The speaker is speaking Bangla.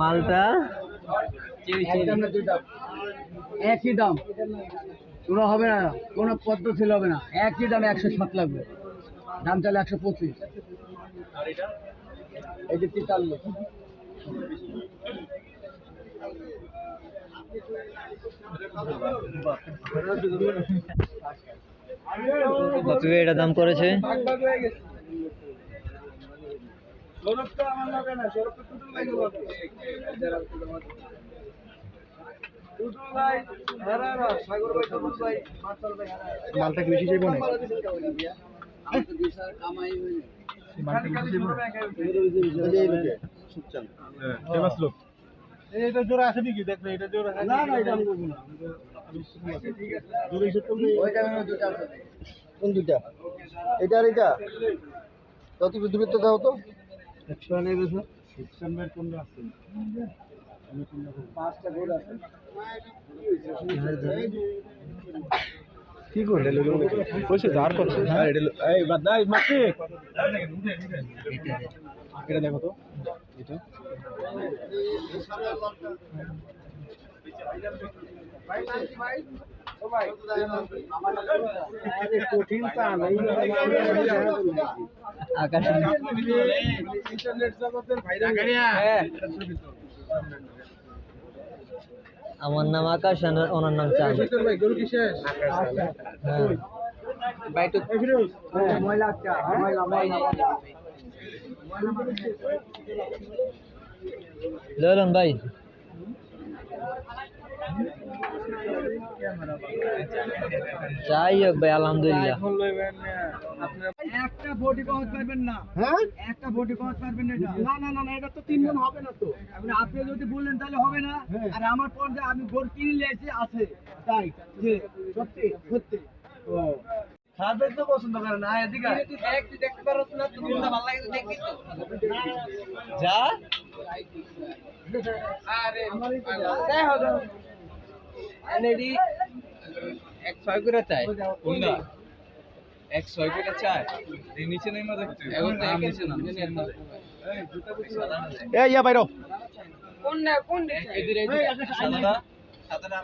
মালটা একই দাম, কোনো হবে না, কোনো পদ্ধতি হবে না, একই দাম 107 লাগবে, দাম চাইলে 125। এই যে 43। বাপি এটা দাম করেছে মালটা কি বেশি চাইবো না? এটা জোড়া আছে নাকি? দেখবে এটা জোড়া আছে না? না এটা আমি বলবো না। কোন দুইটা? এটা আর এটা কত দূরত্ব দাও তো? 100 নেই বেশি। 600 কোনটা আছে? পাঁচটা গোল আছে। কি করলে লোক কইছে ধার করছে? হ্যাঁ এটা এই বাদ দাই মাটি। এটা দেখো তো এটা আকাশ আমার নাম আকাশ ওনার নাম চাঁদ লন ভাই যাই হোক ভাই আলহামদুলিল্লাহ একটা বডি কমাতে পারবেন না। হ্যাঁ একটা বডি কমাতে পারবেন না। না না না এটা তো 3 মণ হবে না তো। আপনি যদি বললেন তাহলে হবে না। আর আমার পর্যায়ে আমি গরু কিনে নিয়েছি আছে তাই যে সত্যি সত্যি ও খাবে তো পছন্দ করে না এদিকে তুই দেখতে পারছ না তো কোনটা ভালো লাগে তো দেখবি তো যা আরে তাই হবে এনডি 106 করে চাই কোনটা 106 করে চাই এই নিচে নেই মা দেখতে এখন নাম নিচে নাম এই ইয়া বাইরো কোন না কোন এই সাদাটা সাদাটা